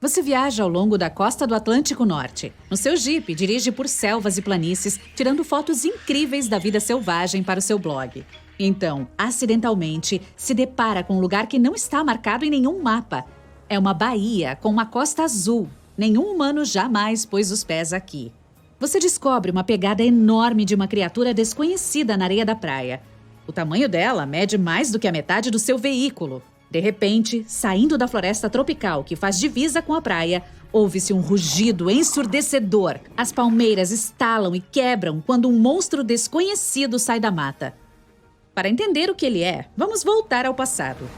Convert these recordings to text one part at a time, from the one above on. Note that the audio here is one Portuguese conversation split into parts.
Você viaja ao longo da costa do Atlântico Norte. No seu Jeep, dirige por selvas e planícies, tirando fotos incríveis da vida selvagem para o seu blog. Então, acidentalmente, se depara com um lugar que não está marcado em nenhum mapa. É uma baía com uma costa azul. Nenhum humano jamais pôs os pés aqui. Você descobre uma pegada enorme de uma criatura desconhecida na areia da praia. O tamanho dela mede mais do que a metade do seu veículo. De repente, saindo da floresta tropical que faz divisa com a praia, ouve-se um rugido ensurdecedor. As palmeiras estalam e quebram quando um monstro desconhecido sai da mata. Para entender o que ele é, vamos voltar ao passado.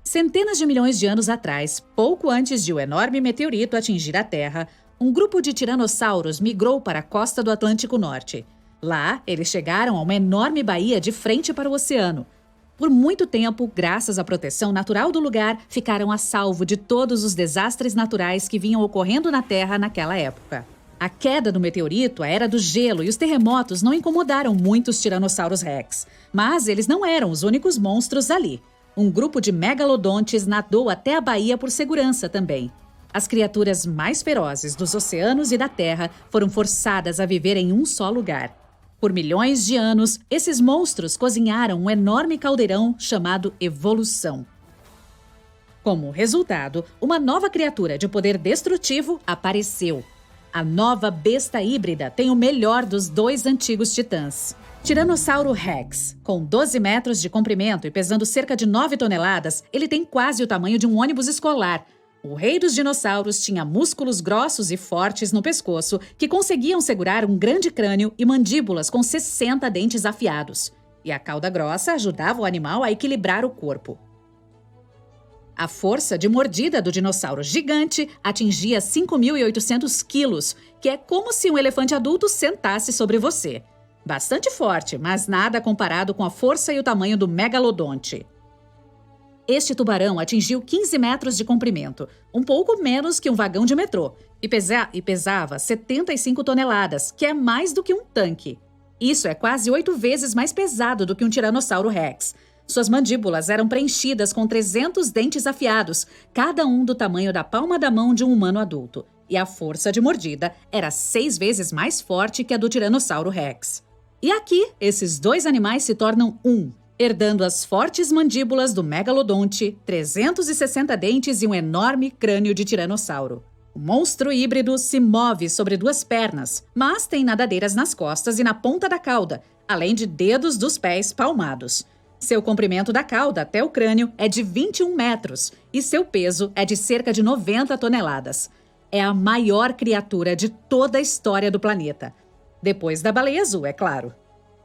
Centenas de milhões de anos atrás, pouco antes de o enorme meteorito atingir a Terra, um grupo de tiranossauros migrou para a costa do Atlântico Norte. Lá, eles chegaram a uma enorme baía de frente para o oceano. Por muito tempo, graças à proteção natural do lugar, ficaram a salvo de todos os desastres naturais que vinham ocorrendo na Terra naquela época. A queda do meteorito, a era do gelo e os terremotos não incomodaram muitos tiranossauros rex. Mas eles não eram os únicos monstros ali. Um grupo de megalodontes nadou até a baía por segurança também. As criaturas mais ferozes dos oceanos e da Terra foram forçadas a viver em um só lugar. Por milhões de anos, esses monstros cozinharam um enorme caldeirão chamado evolução. Como resultado, uma nova criatura de poder destrutivo apareceu. A nova besta híbrida tem o melhor dos dois antigos titãs. Tiranossauro Rex, com 12 metros de comprimento e pesando cerca de 9 toneladas, ele tem quase o tamanho de um ônibus escolar. O rei dos dinossauros tinha músculos grossos e fortes no pescoço que conseguiam segurar um grande crânio e mandíbulas com 60 dentes afiados. E a cauda grossa ajudava o animal a equilibrar o corpo. A força de mordida do dinossauro gigante atingia 5.800 quilos, que é como se um elefante adulto sentasse sobre você. Bastante forte, mas nada comparado com a força e o tamanho do megalodonte. Este tubarão atingiu 15 metros de comprimento, um pouco menos que um vagão de metrô, e pesava 75 toneladas, que é mais do que um tanque. Isso é quase 8 vezes mais pesado do que um tiranossauro rex. Suas mandíbulas eram preenchidas com 300 dentes afiados, cada um do tamanho da palma da mão de um humano adulto. E a força de mordida era 6 vezes mais forte que a do tiranossauro rex. E aqui, esses dois animais se tornam um, herdando as fortes mandíbulas do megalodonte, 360 dentes e um enorme crânio de tiranossauro. O monstro híbrido se move sobre 2 pernas, mas tem nadadeiras nas costas e na ponta da cauda, além de dedos dos pés palmados. Seu comprimento da cauda até o crânio é de 21 metros e seu peso é de cerca de 90 toneladas. É a maior criatura de toda a história do planeta. Depois da baleia azul, é claro.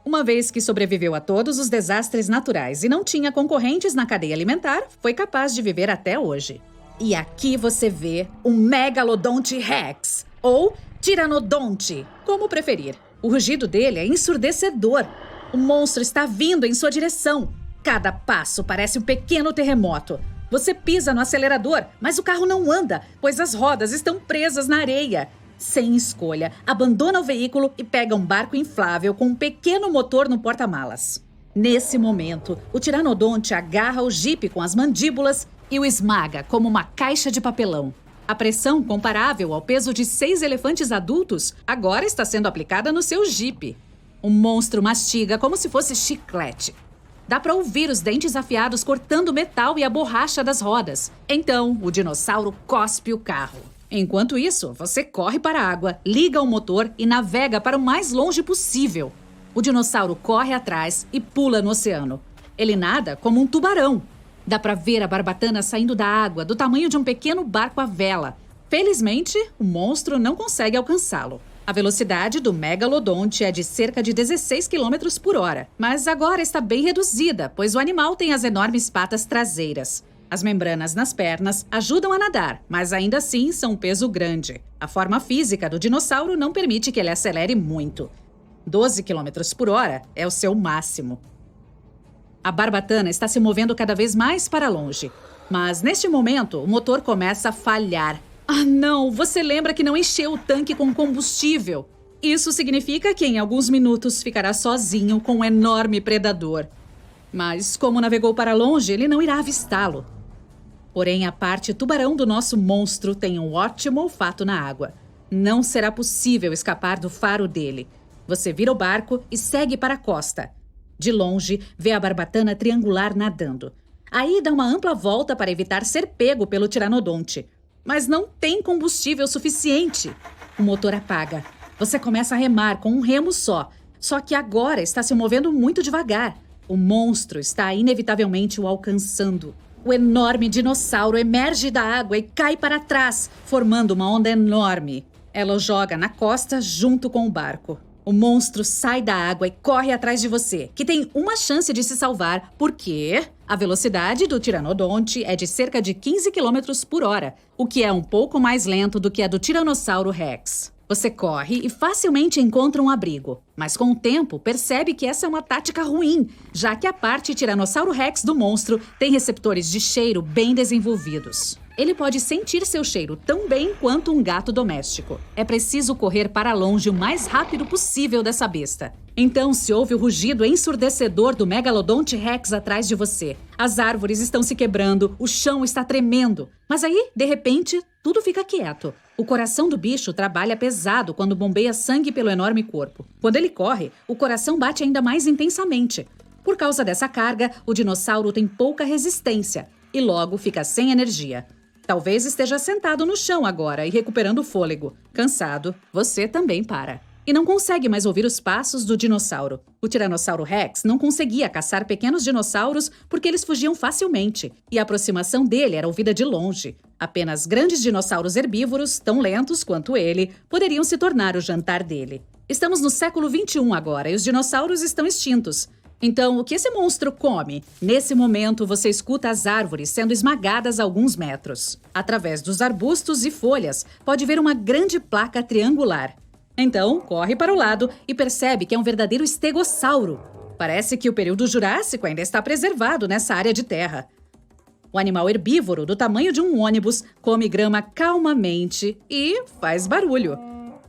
Uma vez que sobreviveu a todos os desastres naturais e não tinha concorrentes na cadeia alimentar, foi capaz de viver até hoje. E aqui você vê o Megalodonte Rex, ou Tiranodonte, como preferir. O rugido dele é ensurdecedor. O monstro está vindo em sua direção. Cada passo parece um pequeno terremoto. Você pisa no acelerador, mas o carro não anda, pois as rodas estão presas na areia. Sem escolha, abandona o veículo e pega um barco inflável com um pequeno motor no porta-malas. Nesse momento, o tiranodonte agarra o jipe com as mandíbulas e o esmaga como uma caixa de papelão. A pressão, comparável ao peso de 6 elefantes adultos, agora está sendo aplicada no seu jipe. O monstro mastiga como se fosse chiclete. Dá para ouvir os dentes afiados cortando o metal e a borracha das rodas. Então, o dinossauro cospe o carro. Enquanto isso, você corre para a água, liga o motor e navega para o mais longe possível. O dinossauro corre atrás e pula no oceano. Ele nada como um tubarão. Dá para ver a barbatana saindo da água, do tamanho de um pequeno barco à vela. Felizmente, o monstro não consegue alcançá-lo. A velocidade do megalodonte é de cerca de 16 km por hora, mas agora está bem reduzida, pois o animal tem as enormes patas traseiras. As membranas nas pernas ajudam a nadar, mas ainda assim são um peso grande. A forma física do dinossauro não permite que ele acelere muito. 12 km por hora é o seu máximo. A barbatana está se movendo cada vez mais para longe, mas neste momento o motor começa a falhar. Ah não, você lembra que não encheu o tanque com combustível. Isso significa que em alguns minutos ficará sozinho com um enorme predador. Mas como navegou para longe, ele não irá avistá-lo. Porém, a parte tubarão do nosso monstro tem um ótimo olfato na água. Não será possível escapar do faro dele. Você vira o barco e segue para a costa. De longe, vê a barbatana triangular nadando. Aí dá uma ampla volta para evitar ser pego pelo tiranodonte. Mas não tem combustível suficiente. O motor apaga. Você começa a remar com um remo só. Só que agora está se movendo muito devagar. O monstro está inevitavelmente o alcançando. O enorme dinossauro emerge da água e cai para trás, formando uma onda enorme. Ela o joga na costa junto com o barco. O monstro sai da água e corre atrás de você, que tem uma chance de se salvar porque a velocidade do tiranodonte é de cerca de 15 km por hora, o que é um pouco mais lento do que a do Tiranossauro Rex. Você corre e facilmente encontra um abrigo, mas com o tempo percebe que essa é uma tática ruim, já que a parte Tiranossauro Rex do monstro tem receptores de cheiro bem desenvolvidos. Ele pode sentir seu cheiro tão bem quanto um gato doméstico. É preciso correr para longe o mais rápido possível dessa besta. Então se ouve o rugido ensurdecedor do Megalodonte Rex atrás de você. As árvores estão se quebrando, o chão está tremendo. Mas aí, de repente, tudo fica quieto. O coração do bicho trabalha pesado quando bombeia sangue pelo enorme corpo. Quando ele corre, o coração bate ainda mais intensamente. Por causa dessa carga, o dinossauro tem pouca resistência e logo fica sem energia. Talvez esteja sentado no chão agora e recuperando o fôlego. Cansado, você também para. E não consegue mais ouvir os passos do dinossauro. O Tiranossauro Rex não conseguia caçar pequenos dinossauros porque eles fugiam facilmente, e a aproximação dele era ouvida de longe. Apenas grandes dinossauros herbívoros, tão lentos quanto ele, poderiam se tornar o jantar dele. Estamos no século XXI agora e os dinossauros estão extintos. Então, o que esse monstro come? Nesse momento, você escuta as árvores sendo esmagadas a alguns metros. Através dos arbustos e folhas, pode ver uma grande placa triangular. Então, corre para o lado e percebe que é um verdadeiro estegossauro. Parece que o período Jurássico ainda está preservado nessa área de terra. O animal herbívoro, do tamanho de um ônibus, come grama calmamente e faz barulho.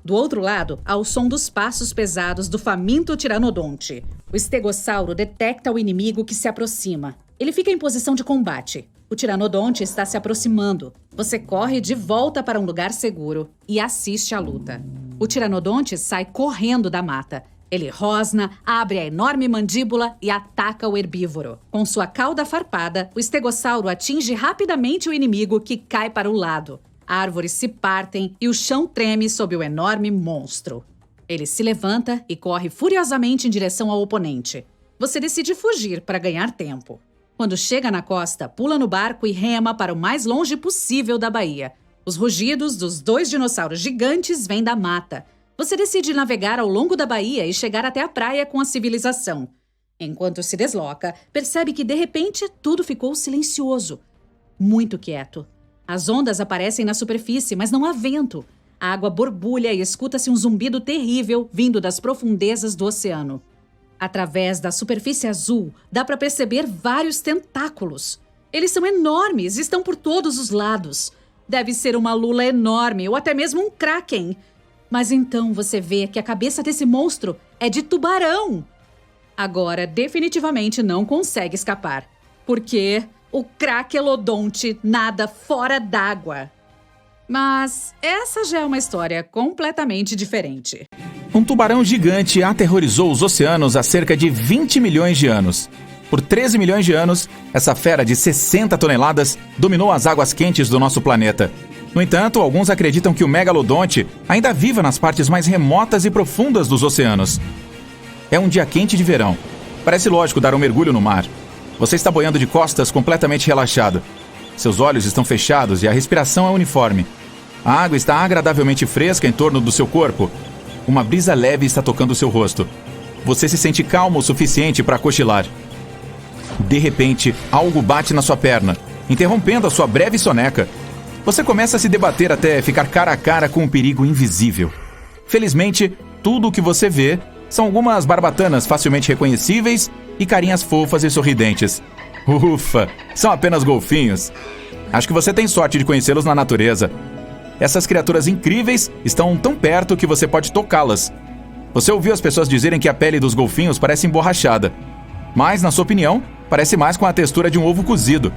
Do outro lado, há o som dos passos pesados do faminto tiranodonte. O estegossauro detecta o inimigo que se aproxima. Ele fica em posição de combate. O tiranodonte está se aproximando. Você corre de volta para um lugar seguro e assiste à luta. O tiranodonte sai correndo da mata. Ele rosna, abre a enorme mandíbula e ataca o herbívoro. Com sua cauda farpada, o estegossauro atinge rapidamente o inimigo, que cai para o lado. Árvores se partem e o chão treme sob o enorme monstro. Ele se levanta e corre furiosamente em direção ao oponente. Você decide fugir para ganhar tempo. Quando chega na costa, pula no barco e rema para o mais longe possível da baía. Os rugidos dos dois dinossauros gigantes vêm da mata. Você decide navegar ao longo da baía e chegar até a praia com a civilização. Enquanto se desloca, percebe que de repente tudo ficou silencioso. Muito quieto. As ondas aparecem na superfície, mas não há vento. A água borbulha e escuta-se um zumbido terrível vindo das profundezas do oceano. Através da superfície azul, dá para perceber vários tentáculos. Eles são enormes e estão por todos os lados. Deve ser uma lula enorme ou até mesmo um kraken. Mas então você vê que a cabeça desse monstro é de tubarão. Agora, definitivamente não consegue escapar. Porque o craquelodonte nada fora d'água. Mas essa já é uma história completamente diferente. Um tubarão gigante aterrorizou os oceanos há cerca de 20 milhões de anos. Por 13 milhões de anos, essa fera de 60 toneladas dominou as águas quentes do nosso planeta. No entanto, alguns acreditam que o megalodonte ainda viva nas partes mais remotas e profundas dos oceanos. É um dia quente de verão. Parece lógico dar um mergulho no mar. Você está boiando de costas completamente relaxado. Seus olhos estão fechados e a respiração é uniforme. A água está agradavelmente fresca em torno do seu corpo. Uma brisa leve está tocando seu rosto. Você se sente calmo o suficiente para cochilar. De repente, algo bate na sua perna, interrompendo a sua breve soneca. Você começa a se debater até ficar cara a cara com um perigo invisível. Felizmente, tudo o que você vê são algumas barbatanas facilmente reconhecíveis e carinhas fofas e sorridentes. Ufa, são apenas golfinhos. Acho que você tem sorte de conhecê-los na natureza. Essas criaturas incríveis estão tão perto que você pode tocá-las. Você ouviu as pessoas dizerem que a pele dos golfinhos parece emborrachada. Mas, na sua opinião, parece mais com a textura de um ovo cozido.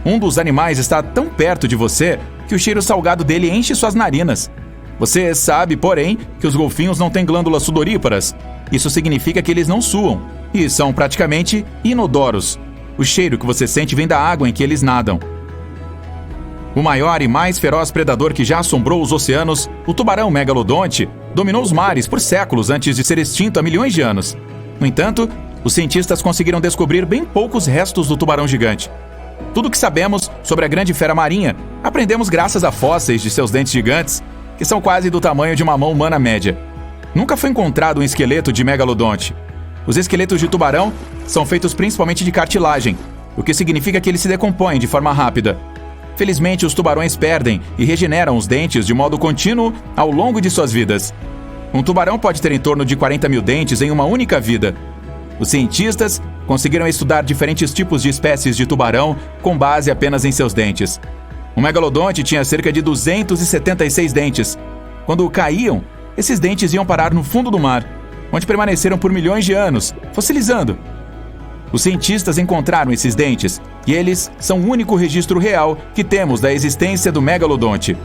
Um dos animais está tão perto de você que o cheiro salgado dele enche suas narinas. Você sabe, porém, que os golfinhos não têm glândulas sudoríparas. Isso significa que eles não suam e são praticamente inodoros. O cheiro que você sente vem da água em que eles nadam. O maior e mais feroz predador que já assombrou os oceanos, o tubarão megalodonte, dominou os mares por séculos antes de ser extinto há milhões de anos. No entanto, os cientistas conseguiram descobrir bem poucos restos do tubarão gigante. Tudo o que sabemos sobre a grande fera marinha aprendemos graças a fósseis de seus dentes gigantes, que são quase do tamanho de uma mão humana média. Nunca foi encontrado um esqueleto de megalodonte. Os esqueletos de tubarão são feitos principalmente de cartilagem, o que significa que eles se decompõem de forma rápida. Felizmente, os tubarões perdem e regeneram os dentes de modo contínuo ao longo de suas vidas. Um tubarão pode ter em torno de 40 mil dentes em uma única vida. Os cientistas conseguiram estudar diferentes tipos de espécies de tubarão com base apenas em seus dentes. O megalodonte tinha cerca de 276 dentes. Quando caíam, esses dentes iam parar no fundo do mar, onde permaneceram por milhões de anos, fossilizando. Os cientistas encontraram esses dentes e eles são o único registro real que temos da existência do megalodonte.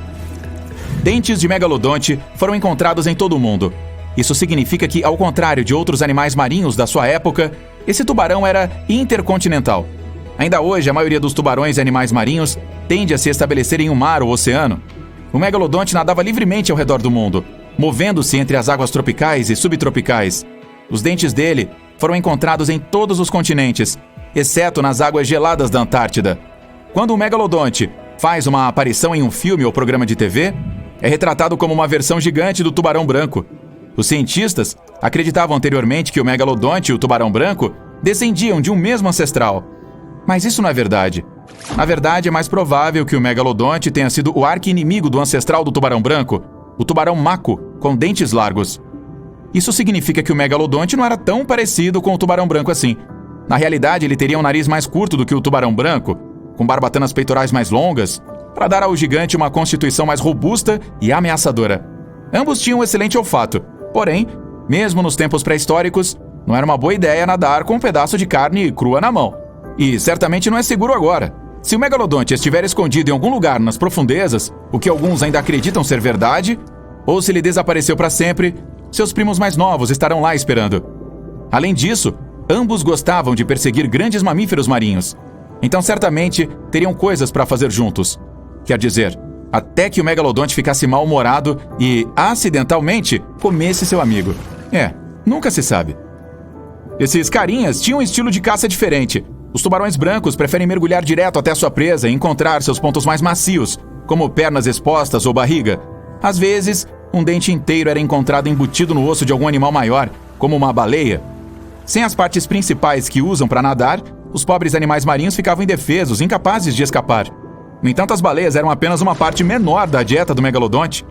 Dentes de megalodonte foram encontrados em todo o mundo. Isso significa que, ao contrário de outros animais marinhos da sua época, esse tubarão era intercontinental. Ainda hoje, a maioria dos tubarões e animais marinhos tende a se estabelecer em um mar ou oceano. O megalodonte nadava livremente ao redor do mundo, movendo-se entre as águas tropicais e subtropicais. Os dentes dele foram encontrados em todos os continentes, exceto nas águas geladas da Antártida. Quando o megalodonte faz uma aparição em um filme ou programa de TV, é retratado como uma versão gigante do tubarão branco. Os cientistas acreditavam anteriormente que o megalodonte e o tubarão branco descendiam de um mesmo ancestral. Mas isso não é verdade. Na verdade, é mais provável que o megalodonte tenha sido o arqui-inimigo do ancestral do tubarão branco, o tubarão mako, com dentes largos. Isso significa que o megalodonte não era tão parecido com o tubarão branco assim. Na realidade, ele teria um nariz mais curto do que o tubarão branco, com barbatanas peitorais mais longas, para dar ao gigante uma constituição mais robusta e ameaçadora. Ambos tinham um excelente olfato, porém, mesmo nos tempos pré-históricos, não era uma boa ideia nadar com um pedaço de carne crua na mão. E certamente não é seguro agora. Se o megalodonte estiver escondido em algum lugar nas profundezas, o que alguns ainda acreditam ser verdade, ou se ele desapareceu para sempre, seus primos mais novos estarão lá esperando. Além disso, ambos gostavam de perseguir grandes mamíferos marinhos. Então, certamente, teriam coisas para fazer juntos. Quer dizer, até que o megalodonte ficasse mal-humorado e, acidentalmente, comesse seu amigo. Nunca se sabe. Esses carinhas tinham um estilo de caça diferente. Os tubarões brancos preferem mergulhar direto até sua presa e encontrar seus pontos mais macios, como pernas expostas ou barriga. Às vezes, um dente inteiro era encontrado embutido no osso de algum animal maior, como uma baleia. Sem as partes principais que usam para nadar, os pobres animais marinhos ficavam indefesos, incapazes de escapar. No entanto, as baleias eram apenas uma parte menor da dieta do megalodonte.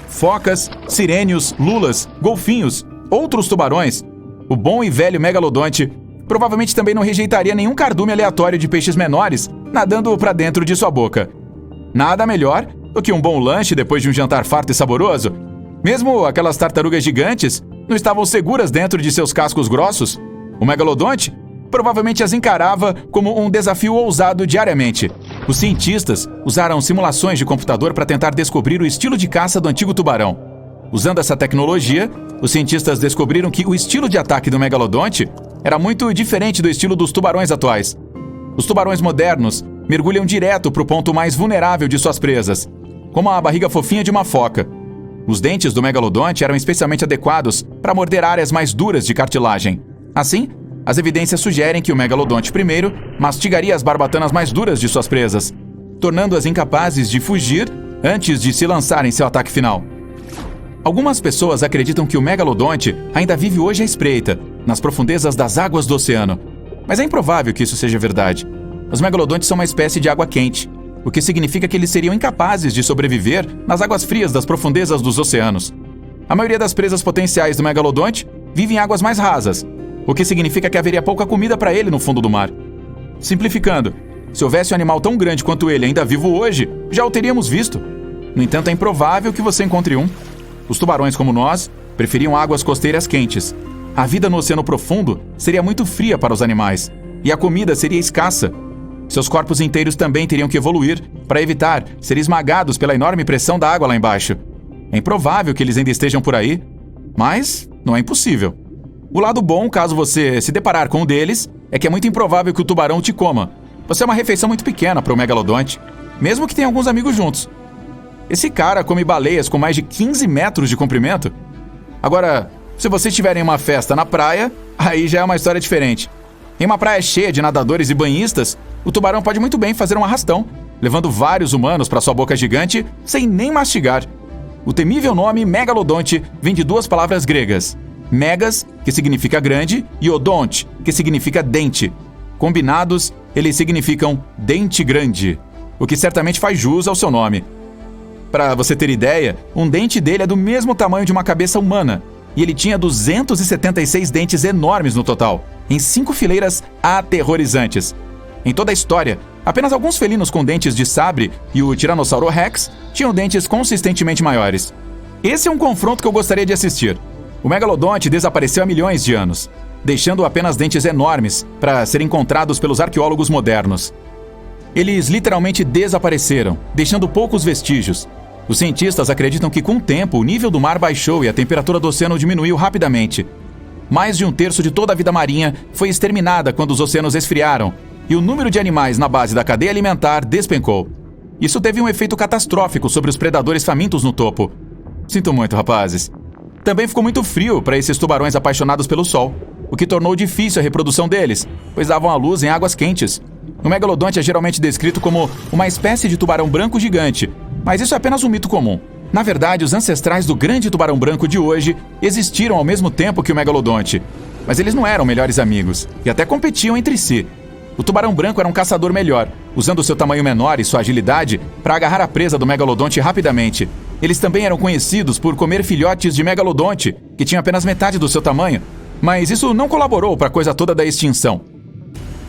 Focas, sirênios, lulas, golfinhos, outros tubarões. O bom e velho megalodonte provavelmente também não rejeitaria nenhum cardume aleatório de peixes menores nadando para dentro de sua boca. Nada melhor do que um bom lanche depois de um jantar farto e saboroso. Mesmo aquelas tartarugas gigantes não estavam seguras dentro de seus cascos grossos. O megalodonte provavelmente as encarava como um desafio ousado diariamente. Os cientistas usaram simulações de computador para tentar descobrir o estilo de caça do antigo tubarão. Usando essa tecnologia, os cientistas descobriram que o estilo de ataque do megalodonte era muito diferente do estilo dos tubarões atuais. Os tubarões modernos mergulham direto para o ponto mais vulnerável de suas presas, como a barriga fofinha de uma foca. Os dentes do megalodonte eram especialmente adequados para morder áreas mais duras de cartilagem. Assim, as evidências sugerem que o megalodonte primeiro mastigaria as barbatanas mais duras de suas presas, tornando-as incapazes de fugir antes de se lançar em seu ataque final. Algumas pessoas acreditam que o megalodonte ainda vive hoje à espreita, nas profundezas das águas do oceano. Mas é improvável que isso seja verdade. Os megalodontes são uma espécie de água quente, o que significa que eles seriam incapazes de sobreviver nas águas frias das profundezas dos oceanos. A maioria das presas potenciais do megalodonte vive em águas mais rasas, o que significa que haveria pouca comida para ele no fundo do mar. Simplificando, se houvesse um animal tão grande quanto ele ainda vivo hoje, já o teríamos visto. No entanto, é improvável que você encontre um. Os tubarões, como nós, preferiam águas costeiras quentes. A vida no oceano profundo seria muito fria para os animais, e a comida seria escassa. Seus corpos inteiros também teriam que evoluir para evitar ser esmagados pela enorme pressão da água lá embaixo. É improvável que eles ainda estejam por aí, mas não é impossível. O lado bom, caso você se deparar com um deles, é que é muito improvável que o tubarão te coma. Você é uma refeição muito pequena para o megalodonte, mesmo que tenha alguns amigos juntos. Esse cara come baleias com mais de 15 metros de comprimento. Agora, se vocês estiverem em uma festa na praia, aí já é uma história diferente. Em uma praia cheia de nadadores e banhistas, o tubarão pode muito bem fazer um arrastão, levando vários humanos para sua boca gigante sem nem mastigar. O temível nome megalodonte vem de duas palavras gregas: megas, que significa grande, e odonte, que significa dente. Combinados, eles significam dente grande, o que certamente faz jus ao seu nome. Para você ter ideia, um dente dele é do mesmo tamanho de uma cabeça humana, e ele tinha 276 dentes enormes no total, em 5 fileiras aterrorizantes. Em toda a história, apenas alguns felinos com dentes de sabre e o Tiranossauro Rex tinham dentes consistentemente maiores. Esse é um confronto que eu gostaria de assistir. O megalodonte desapareceu há milhões de anos, deixando apenas dentes enormes para serem encontrados pelos arqueólogos modernos. Eles literalmente desapareceram, deixando poucos vestígios. Os cientistas acreditam que, com o tempo, o nível do mar baixou e a temperatura do oceano diminuiu rapidamente. Mais de um terço de toda a vida marinha foi exterminada quando os oceanos esfriaram, e o número de animais na base da cadeia alimentar despencou. Isso teve um efeito catastrófico sobre os predadores famintos no topo. Sinto muito, rapazes. Também ficou muito frio para esses tubarões apaixonados pelo sol, o que tornou difícil a reprodução deles, pois davam à luz em águas quentes. O megalodonte é geralmente descrito como uma espécie de tubarão branco gigante, mas isso é apenas um mito comum. Na verdade, os ancestrais do grande tubarão branco de hoje existiram ao mesmo tempo que o megalodonte, mas eles não eram melhores amigos e até competiam entre si. O tubarão branco era um caçador melhor, usando seu tamanho menor e sua agilidade para agarrar a presa do megalodonte rapidamente. Eles também eram conhecidos por comer filhotes de megalodonte, que tinham apenas metade do seu tamanho, mas isso não colaborou para a coisa toda da extinção.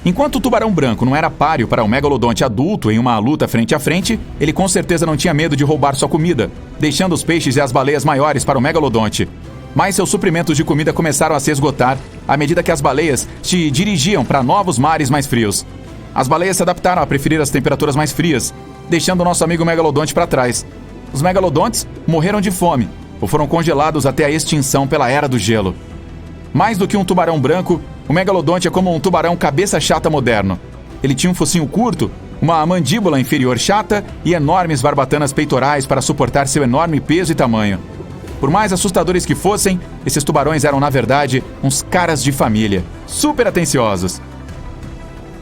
Enquanto o tubarão branco não era páreo para um megalodonte adulto em uma luta frente a frente, ele com certeza não tinha medo de roubar sua comida, deixando os peixes e as baleias maiores para o megalodonte. Mas seus suprimentos de comida começaram a se esgotar à medida que as baleias se dirigiam para novos mares mais frios. As baleias se adaptaram a preferir as temperaturas mais frias, deixando o nosso amigo megalodonte para trás. Os megalodontes morreram de fome ou foram congelados até a extinção pela Era do Gelo. Mais do que um tubarão branco, o megalodonte é como um tubarão cabeça chata moderno. Ele tinha um focinho curto, uma mandíbula inferior chata e enormes barbatanas peitorais para suportar seu enorme peso e tamanho. Por mais assustadores que fossem, esses tubarões eram, na verdade, uns caras de família, super atenciosos.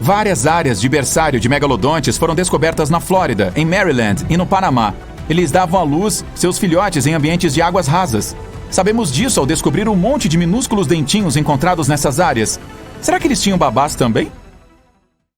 Várias áreas de berçário de megalodontes foram descobertas na Flórida, em Maryland e no Panamá. Eles davam à luz seus filhotes em ambientes de águas rasas. Sabemos disso ao descobrir um monte de minúsculos dentinhos encontrados nessas áreas. Será que eles tinham babás também?